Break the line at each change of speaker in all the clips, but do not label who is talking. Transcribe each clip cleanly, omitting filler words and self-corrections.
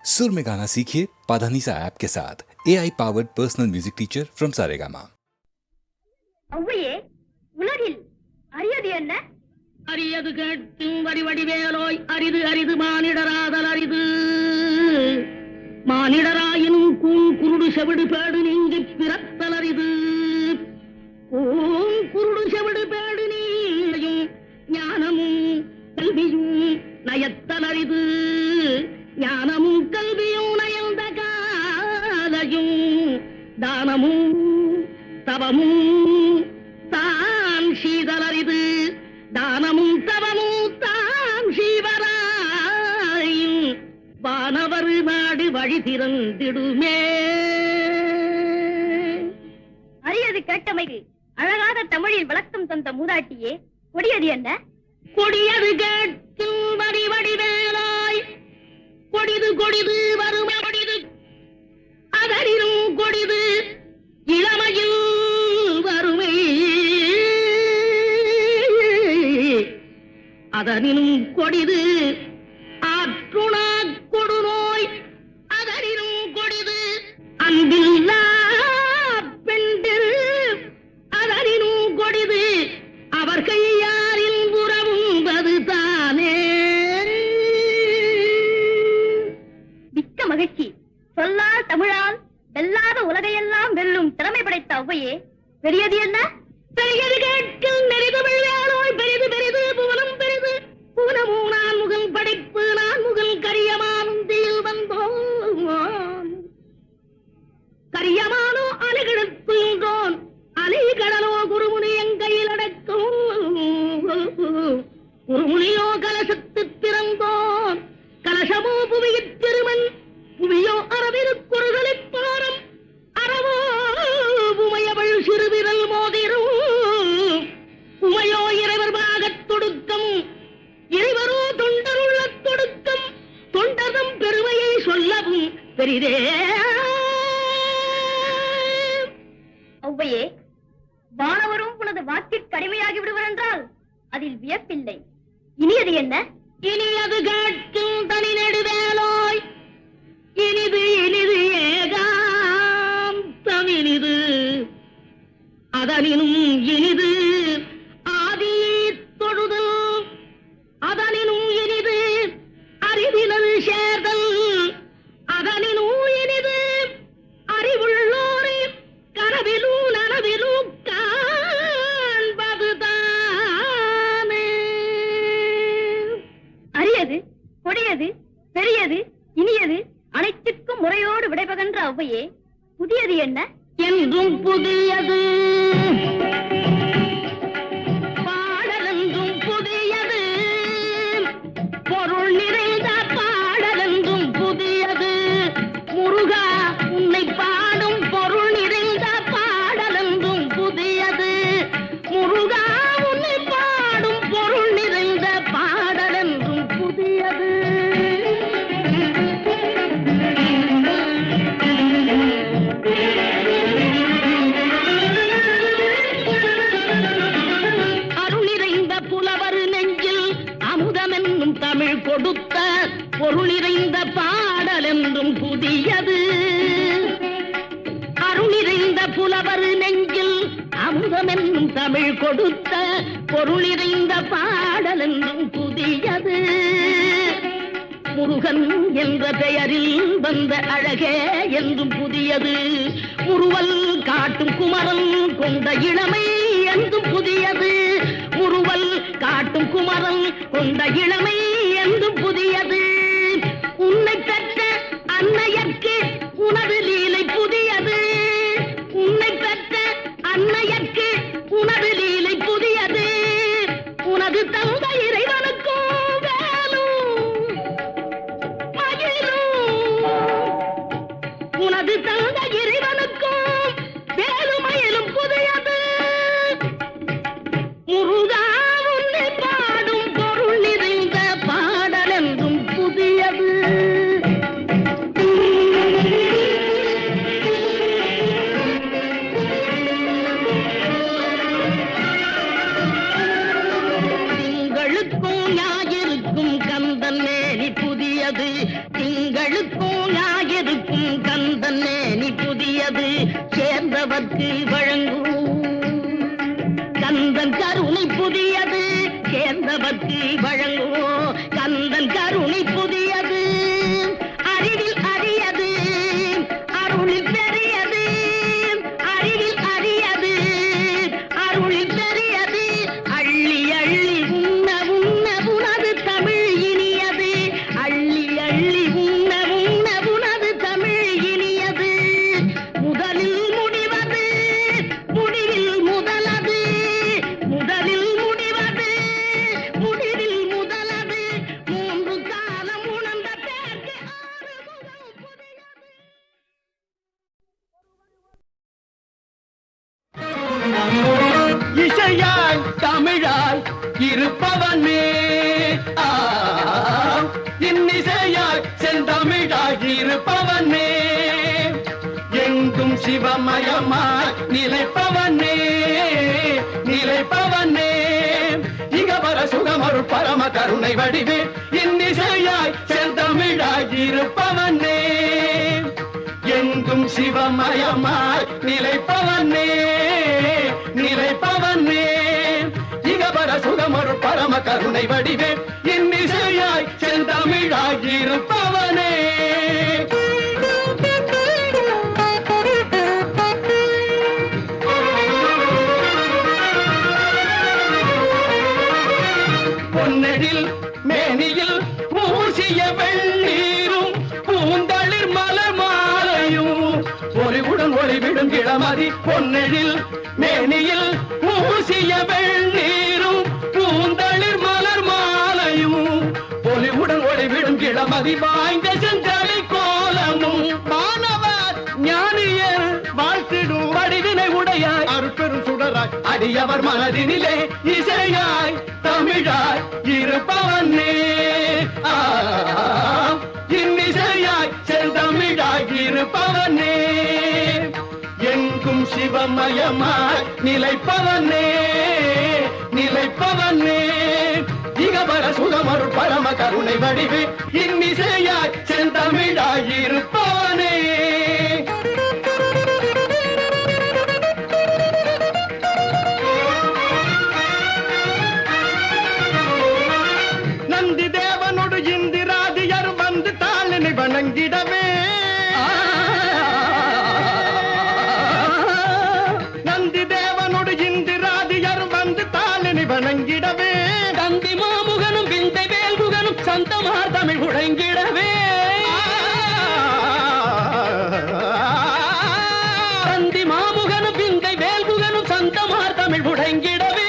सुर में गाना सीखिए पाधानीसा ऐप के साथ AI powered personal music teacher from Saregama.
அவ்வையே, உலகில் அரியது என்ன?
அரியது கேட்கும் வடிவடிவேலோய், அரிது அரிது மானிடராதல் அரிது. மானிடராயினும் குருடு செவிடு பேடு நீங்கி பிறத்தல் அரிது. குருடு செவிடு பேடு நீயும் ஞானமும் கல்வியும் நயத்தல் அரிது. ஞானமும் கல்வியும் நயந்த காலையும் தானமும் தவமும் தான் சீதலரிது. தானமும் தவமும் தான் சீவராயும் வானவர் நாடு வழி திறந்திடுமே.
அரியது கேட்டமைக்கு அழகாத தமிழில் விளக்கம் தந்த மூதாட்டியே, கொடியது என்ன?
கொடியது கேட்கும் வடிவடிவேலாய், கொடிது கொடிது வறுமை கொடிது, அதனினும் கொடிது இளமையில் வறுமை. அதனினும் கொடிது ஆற்றுணா கொடுநோய், அதனினும் கொடிது அன்பில்லா பெண்டில், அதனினும் கொடிது அவர் கையாரில் உறவும்பது தானே.
மிக்க மகிழ்ச்சி. சொல்லால் தமிழால் வெல்லாத உலகையெல்லாம் வெல்லும் திறமை படைத்த அவ்வையே, பெரியது என்ன?
பெரியது கேட்கும் நெறிதமிழ் வேலோய், பெரிது பெரிது புவனம் பெரிது. புவனமும் நான் முகல் படைப்பு, நான் முகல் கரியமானும் தீயில் வந்தோம். கரியமானோ அலைகிடத்துன்றோன், அலைகடலோ குருமுனி எங்கையில் அடக்கும். குருமுனியோ கலசத்து பிறந்தோன், கலசமோ புவியிற் திருமன், புவியோ அரவிருக்குறுதலிப் பாரம். அறவோ உமையவள் சிறுவிரல் மோதிரும், உமையோ இறைவர் பாகத் தொடுக்கம், இறைவரோ தொண்டருள்ள தொடுக்கம். தொண்டரும் பெருமையை சொல்லவும் பெரிதே.
அவ்வையே, வானவரும் உனது வாக்கிற்கு அடிமையாகி விடுவர் என்றால் அதில் வியப்பில்லை. இனியது என்ன?
இனியது கேட்கும் தனி நெடுவேலோய், இனிது இனிது ஏகாந்தம் இனிது. அதனினும் இனிது ஆதி தொழுதல், அதனினும் இனிது அறிவினல் சேர்தல், அதனினும் இனிது அறிவுள்ளோரை கனவிலும் நனவிலும் காண்பதுதானே.
அரியது, கொடியது, பெரியது, இனியது அனைத்திற்கும் முறையோடு விடைபகன்ற அவ்வையே, புதியது என்ன?
என்றும் புதியது பாடலென்றும் புதியது, பொருள் நிறைந்த பாடலென்றும் புதியது. முருகா உன்னை பாடும் பொருள் நிறைந்த பாடலென்றும் புதியது. முருகா உன்னை பாடும் பொருள் நிறைந்த பாடலென்றும் புதியது. அருளிறைந்த புலவர் நெஞ்சில் அமுதமென்னும் தமிழ் கொடுத்த பொருள் நிறைந்த பாடல் என்றும் புதியது. அருளிறைந்த புலவர் நெஞ்சில் அமுதமென்னும் தமிழ் கொடுத்த பொருள் நிறைந்த பாடல் என்றும் புதியது. முருகன் என்ற பெயரில் வந்த அழகே என்றும் புதியது. முறுவல் காட்டும் குமரன் கொண்ட இளமை என்றும் புதியது. முறுவல் காட்டும் குமரன் கொண்ட இளமை என்றும் புதியது. உன்னை பெற்ற அன்னையர்க்கு உனது லீலை புதியது. உன்னை பெற்ற அன்னையர்க்கு உனது லீலை புதியது. உனது தந்த இறைவனுக்கும் வேலும் மயிலும், உனது தந்த இறைவனுக்கும் வேலுமயிலும் புதியது. முருகா உன்னை பாடும் பொருள் நிறைந்த பாடல் என்றும் புதியது. திங்களுக்கும் ஞாயிறுக்கும் கந்தன் மேனி புதியது. திங்கள் எதற்கும் ஞாயிற்கும் கந்தன் மேனி புதியது சேர்ந்தவர்க்கு வழங்கும் கந்தன் கருணை புதியது சேர்ந்தவர்க்கு வழங்கும் கந்தன் கருணை புதியது அறிவில் அரியது அருளில் பெரியது அறிவில் அரியது அருளில் பெரியது அள்ளி அள்ளி உண்ண உண்ண உனது தமிழ் இனியது அள்ளி அள்ளி உண்ண உண்ண உனது தமிழ் இனியது முதலில் முடிவது முடிவில் முதலது முதலில் முடிவது முடிவில் முதலது மூன்று காலம் உணர்ந்த பேருக்கு ஆறுமுகம் புதியது.
இசையாய் தமிழாய் இருப்பவனே இன்னிசையாய் செந்தமிழாய் இருப்பவனே எங்கும் சிவமயமாய் நிலைப்பவனே நிலைப்பவனே இகவர சுகமருள் பரம கருணை வடிவே இன்னிசையாய் செந்தமிழாய் இருப்பவனே எங்கும் சிவமயமாய் நிலைப்பவனே நிலைப்பவனே இகவர சுகமருள் பரம கருணை வடிவே இன்னிசையாய் செந்தமிழாய் இருப்பவனே பொன்னெழில் மேனியில் பூசிய வெள்ளீரும் பூந்தளிர் மலர் மாலையும் ஒளிவுடன் ஒளிவிடும் இளமதி பொன்னெழில் மேனியில் பூசிய வெள்ளீரும் பூந்தளிர் மலர் மாலையும் ஒளிவுடன் ஒளிவிடும் இளமதி வாய்ந்த செஞ்சலை கோலமும் மாணவர் ஞானியர் வாழ்த்திடும் வடிவினை உடையாய் அருட்பெரும் சுடராய் அடியவர் மனதினிலே இசையாய் தமிழாய் இருப்பவனே இன்னிசையாய் செந்தமிழாய் இருப்பவனே எங்கும் சிவமயமாய் நிலைப்பவனே நிலைப்பவனே இகவர சுகமருள் பரம கருணை வடிவே இன்னிசையாய் செந்தமிழாய் இருப்பவனே நந்தி தேவனோடு இந்திராதியர் வந்து தாளினை வணங்கிடவே நந்தி தேவனோடு இந்திராதியர் வந்து தாளினை வணங்கிடவே தந்தி மாமுகனும் விந்தை வேல்முகனும் சந்தமார் தமிழ் முழங்கிடவே தந்தி மாமுகனும் விந்தை வேல்முகனும் சந்தமார் தமிழ் முழங்கிடவே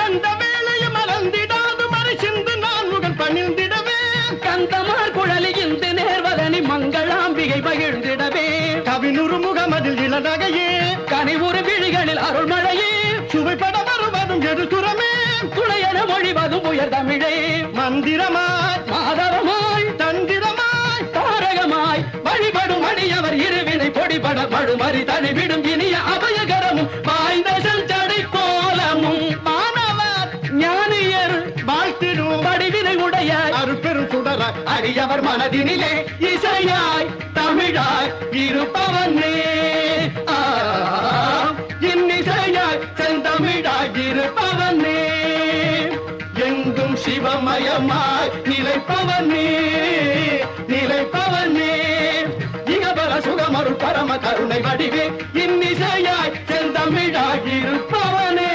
எந்த வேளையும் மறந்திடாது மறை சிந்து நான்முகன் பணிந்திடவே கந்தமார் குழலி இந்த நேர்வதனி மங்களாம்பிகை பகிழ்ந்திடவே கவினுறு முகமதில் இளநகையே கனிவுறு விழிகளில் அருள்மழையே சுவைப்பட வருவதும் எதுதுரமே துணையென மொழிவதும் உயர் தமிழே மந்திரமாய் மாதவமாய் தந்திரமாய் தாரகமாய் வழிபடும் அடியவர் இருவினை பொடிபட படுமறி தனிவிடும் இனிய அபயகரமும் வாய்ந்த செஞ்சடை கோலமும் மாணவர் ஞானியர் வாழ்த்திடும் வடிவினை உடைய அருட்பெரும் சுடராய் அடியவர் மனதினிலே இசையாய் தமிழாய் இருப்பவனே இன்னிசையாய் செந்தமிழாய் இருப்பவனே எங்கும் சிவமயமாய் நிலைப்பவனே நிலைப்பவனே இகவர சுகமருள் பரம கருணை வடிவே இன்னிசையாய் செந்தமிழாய் இருப்பவனே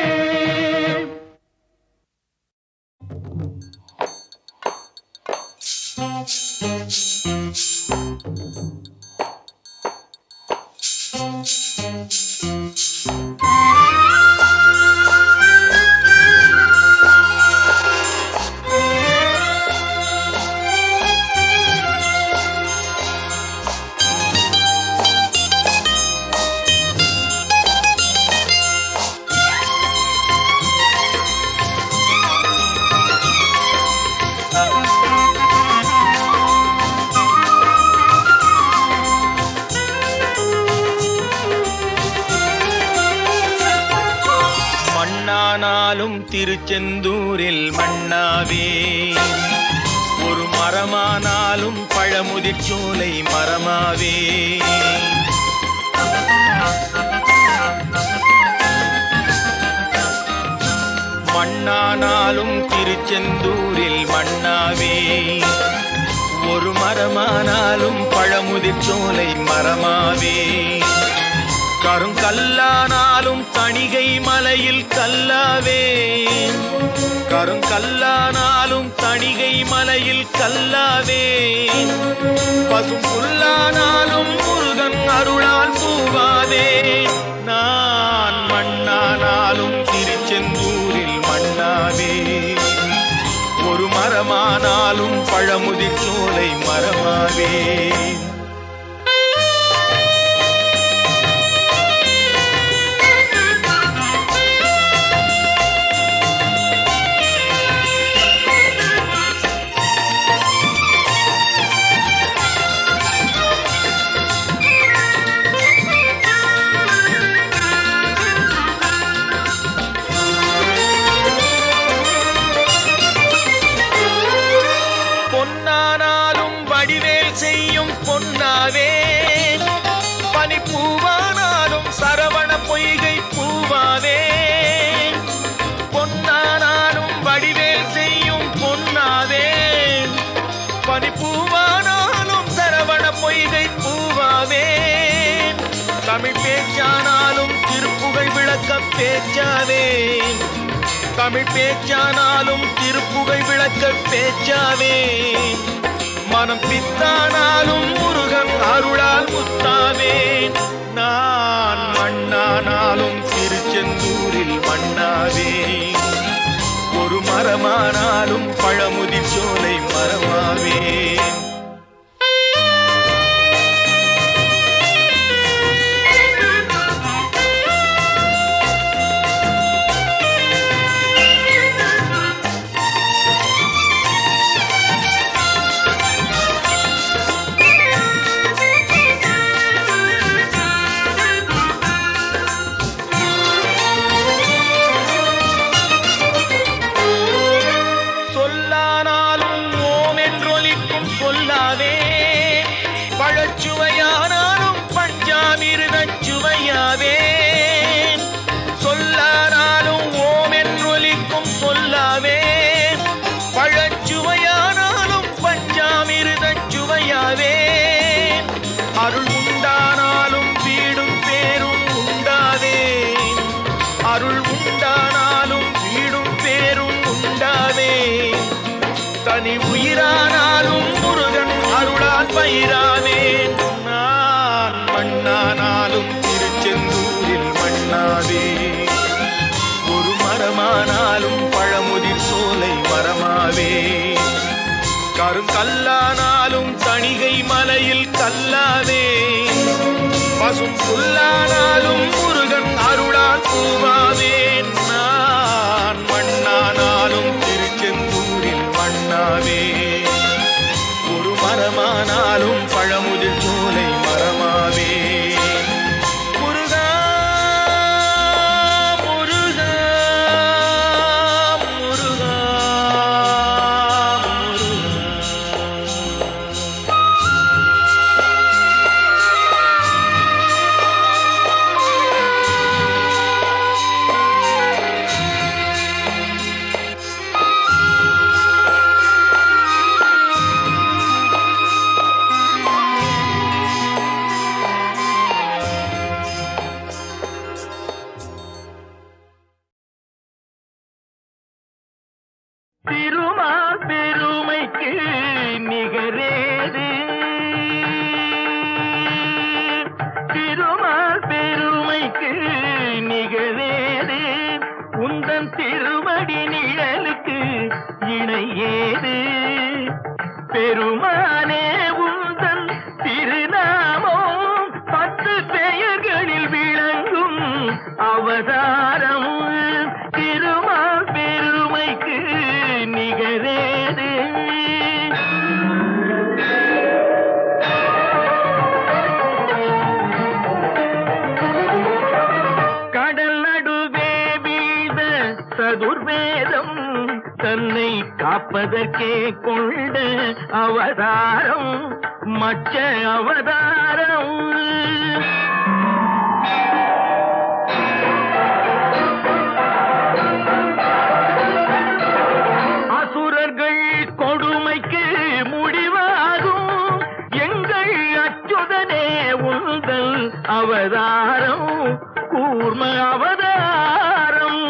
மண்ணானாலும் திருச்செந்தூரில் மண்ணாவே ஒரு மரமானாலும் பழமுதிர் சோலை மரமாவே. மண்ணானாலும் திருச்செந்தூரில் மண்ணாவே. ஒரு மரமானாலும் பழமுதிர் சோலை மரமாவே. கருங்கல்லானாலும் தணிகை மலையில் கல்லாவே. கருங்கல்லானாலும் தணிகை மலையில் கல்லாவே. பசும் புல்லானாலும் முருகன் அருளால் பூவாவே. நான் மண்ணானாலும் திருச்செந்தூரில் மண்ணாவே. ஒரு மரமானாலும் பழமுதிர் சோலை மரமாவே. பொன்னாவே. பனிப்பூவானாலும் சரவண பொய்கை பூவாவே. பொன்னானாலும் வடிவேல் செய்யும் பொன்னாவே. பனிப்பூவானாலும் சரவண பொய்கை பூவாவே. தமிழ் பேச்சானாலும் திருப்புகழ் விளக்க பேச்சாவே. தமிழ் பேச்சானாலும் திருப்புகழ் விளக்க பேச்சாவே. மனம் பித்தானாலும் முருகன் அருளால் முத்தாவேன். நான் மண்ணானாலும் திருச்செந்தூரில் மண்ணாவே. ஒரு மரமானாலும் பழமுதிர் சோலை மரமாவே. பழச்சுவையானாலும் பஞ்சாமிர்தச் சுவையாவே. சொல்லானாலும் ஓம் என்றொலிக்கும் சொல்லாவே. பழச்சுவையானாலும் பஞ்சாமிர்தச் சுவையாவே. அருள் உண்டானாலும் வீடும் பேரும் உண்டாவே. அருள் உண்டானாலும் வீடும் பேரும் உண்டாவே. தனி உயிரானாலும் முருகன் அருளால் பயிராவேன். நான் மண்ணானாலும் திருச்செந்தூரில் மண்ணாவே. ஒரு மரமானாலும் பழமுதிர் சோலை மரமாவே. கருங்கல்லானாலும் தணிகை மலையில் கல்லாவே. பசும் புல்லானாலும் முருகன் அருளால் பூவாவேன். நான் மண்ணானாலும் திருச்செந்தூரில் மண்ணாவே. ஒரு மரமானாலும் பழமுதிர் சோலை மரமாவே. முருகா முருகா முருகா திருமால் பெருமைக்கு நிகரேது. திருமால் பெருமைக்கு நிகரேது. உந்தன் திருமடி நிழலுக்கு இணையேது. பெருமானே உந்தன் திருநாமம் 10 பெயர்களில் விளங்கும் அவதாரம். திருமால் பெருமைக்கு நிகரேது. கடல் நடுவே வீழ்ந்த சதுர்வேதம் தன்னை காப்பதற்கே கொண்ட அவதாரம் மச்ச அவதாரம். அசுரர்கள் கொடுமைக்கு முடிவாகும் எங்கள் அச்சுதனே உந்தல் அவதாரம் கூர்ம அவதாரம்.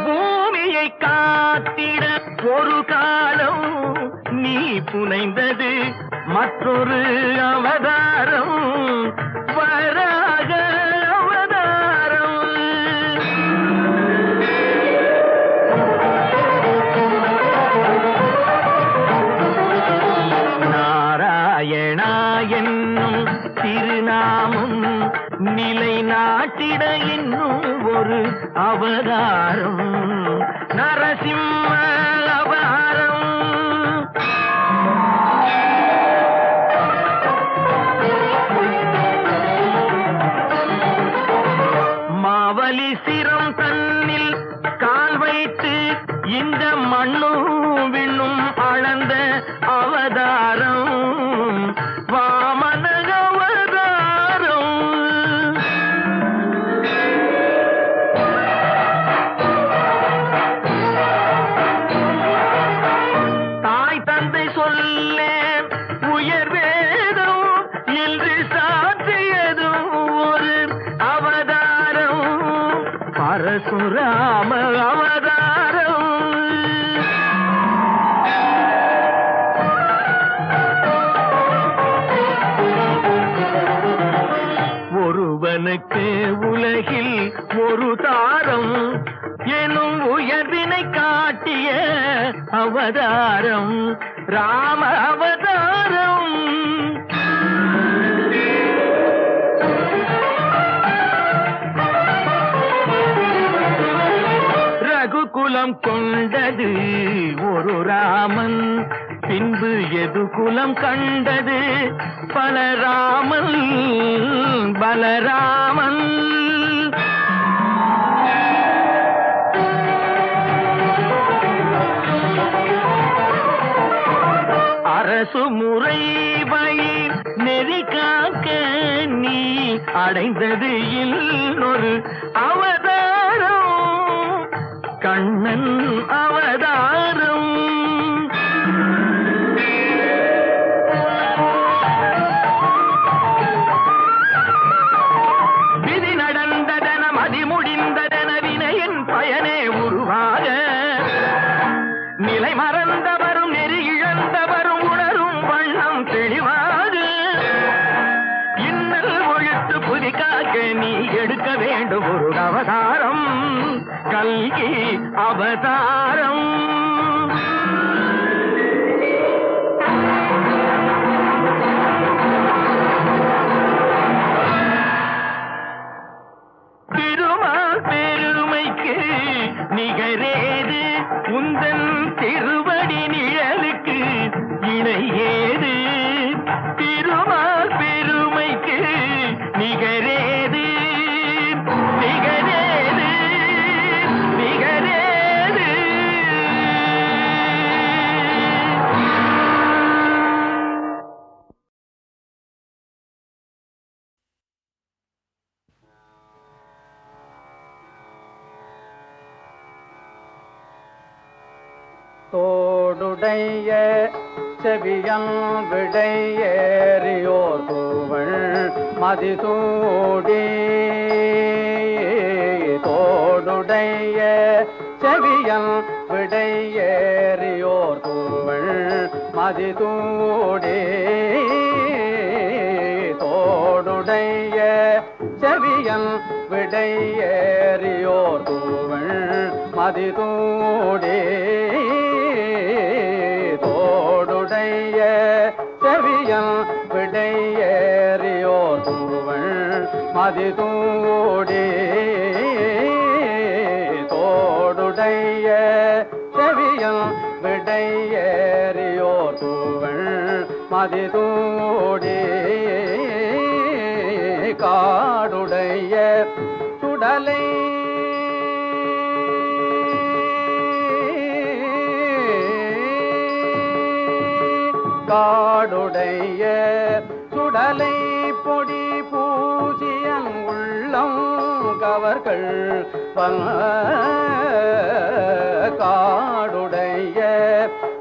பூமியை காத்திட ஒரு காலம் நீ புனைந்தது மற்றொரு அவதாரம் வராக அவதாரம். நாராயணா என்னும் திருநாமம் நிலை நாட்டிட இன்னும் ஒரு அவதாரம் நரசிம்ம அவதாரம். மாவலி சிரம் தன்னில் கால் வைத்து இந்த மண்ணும் விண்ணும் அளந்த அவதாரம் வாமன அவதாரம். தாய் தந்தை சொல்ல உயர் வேதம் என்று சாற்றியதும் ஒரு அவதாரம் பரசுராம அவதாரம். ஒருவனுக்கு உலகில் ஒரு தாரம் எனும் உயர்வினை காட்டிய அவதாரம் ராம அவதாரம். ரகுகுலம் கொண்டது ஒரு ராமன் பின்பு எது குலம் கண்டது பல ராமன் பலராமன். அரசு முறை வழி நெறி காக்க நீ அடைந்தது இன்னொரு அவதாரம் கண்ணன் அவதாரம். விதி நடந்ததன மதி முடிந்ததன வினையின் பயனே உருவாக நிலை மறந்தவரும் நெறி இழந்தவரும் உணரும் வண்ணம் தெளிவாக இன்னல் ஒழித்து புதிக்காக நீ எடுக்க வேண்டும் ஒரு அவதாரம் கல்கி அவதாரம். திருமால் பெருமைக்கு நிகரேது உந்தன் திருவடி நிழலுக்கு இணையேது. திருமால் பெருமைக்கு நிகரேது நிகரேது நிகரேது.
தோடுடைய செவியம் விடையேறியோர் தூவள் மதிசூடி. தோடுடைய செவியம் விடையேறியோர் தூவள் மதிசூடி. தோடுடைய செவியம் விடையேறியோர் தூவள் மதிசூடி. தோடுடைய செவியம் விடையேறியோர் தூவள் மதிசூடி. தோடுடைய செவியம் விடையேறியோர் தூவள் மதிசூடி. காடுடைய சுடலை காடுடைய சுடலை பொடி பூஜியன் உள்ளம் கவர்கள் காடுடைய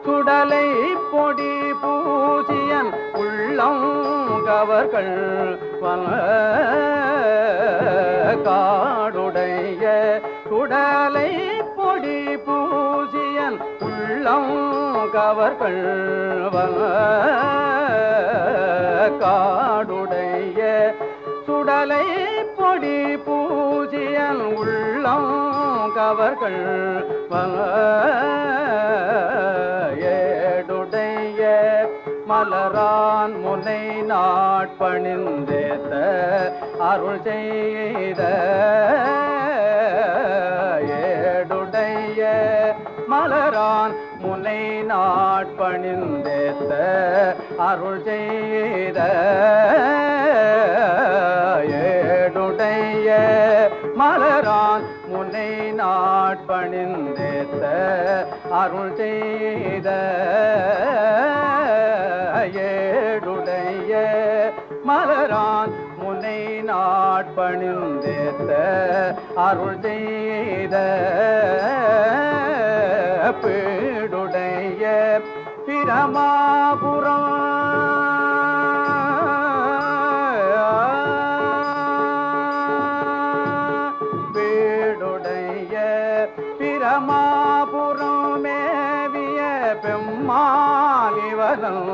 சுடலை பொடி பூஜியன் உள்ளம் கவர்கள் காடுடைய சுடலை பொடி பூஜியன் உள்ளம் கவர்கள் காடுடைய சுடலை பொடி பூஜியன் உள்ளம் கவர்கள் ஏடுடைய மலரான் முனை நாட்பணிந்தேத்த அருள் செய்த ஏடுடைய மலரான் முனை நாட்பணிந்தேத்த அருள் செய்த ஏடுடைய மலரான் முனை நாட்பணிந்தேத்த அருள் செய்த ஏடுடைய மலரான் முனை நாட்பணிந்தேத்த அருள் செய்த பீடுடைய பிரமாபுரம் பீடுடைய பிரமாபுரம் மேவிய பெம்மாலிவனம்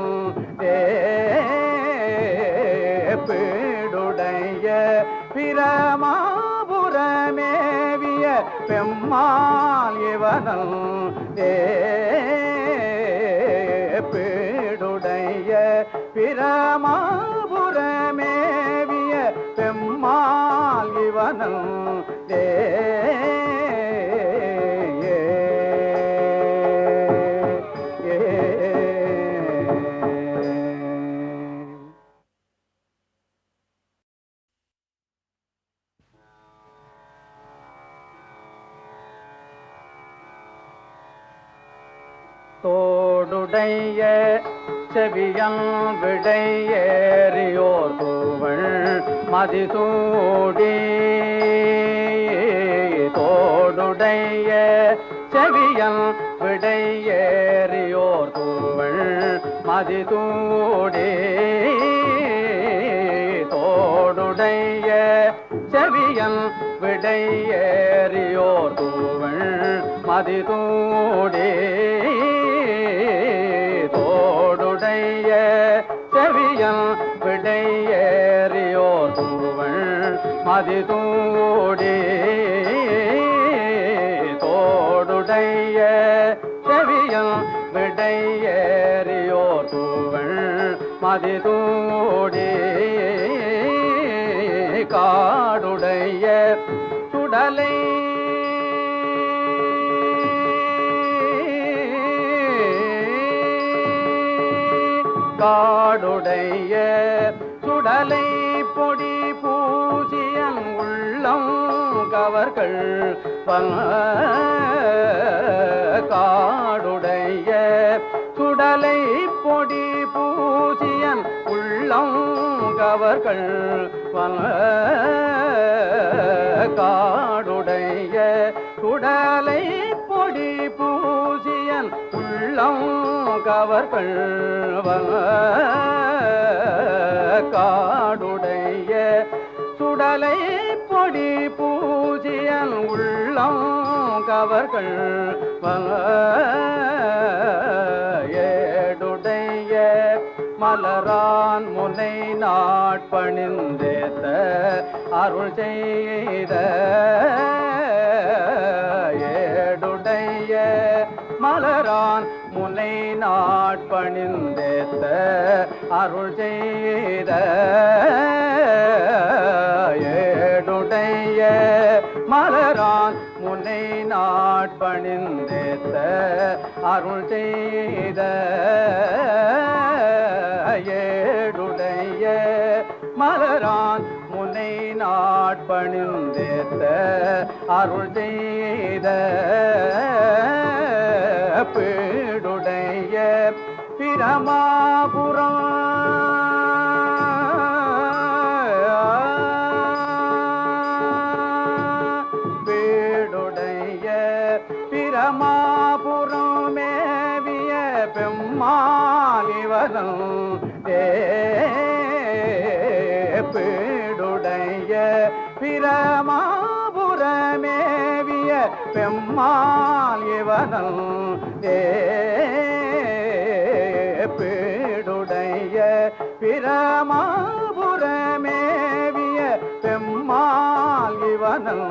பீடுடைய பிரமாபுரமேவிய பெம்மால் இவனம் பீடுடைய பிரமாபுரமேவிய பெம்மால் இவனம் தோடுடைய செவியன் விடையேறியோர் தூவள் மதிசூடி தோடுடைய செவியன் விடையேறியோர் தூவள் மதிசூடி தோடுடைய செவியன் விடையேறியோர் தூவள் மதிசூடி தோடுடைய செவியன் விடையேறியோர் தூவள் மதிசூடி தோடுடைய செவியன் விடையேறியோர் தூவள் மதிசூடி காடுடைய சுடலை காடுடைய சுடலை பொடி பூஜியன் உள்ளம் கவர்கள் காடுடைய சுடலை பொடி பூஜியன் உள்ளம் கவர்கள் காடுடைய சுடலை பொடி பூஜியன் உள்ளம் கவர்கள் காடுடைய சுடலை பொடி பூஜியன் உள்ளம் கவர்கள் ஏடுடைய மலரான் முனை நாட்பணிந்தேத்த அருள் செய்த ஏடுடைய மலரான் முனை நாட்பணிந்தேத்த அருள் செய்த ஏடுடைய மலரான் முனை நாட்பணிந்தேத்த அருள் செய்த ஏடுடைய மலரான் முனை நாட்பணிந்தேத்த அருள் செய்த பீடுடைய பிரமாபுரம் பீடுடைய பிரமாபுரம் மேவிய பெம்மாலிவரம் பீடுடைய பிரமாபுரமேவிய பெம்மாலிவனம் பீடுடைய பிரமாபுரமேவிய பெம்மாலிவனம்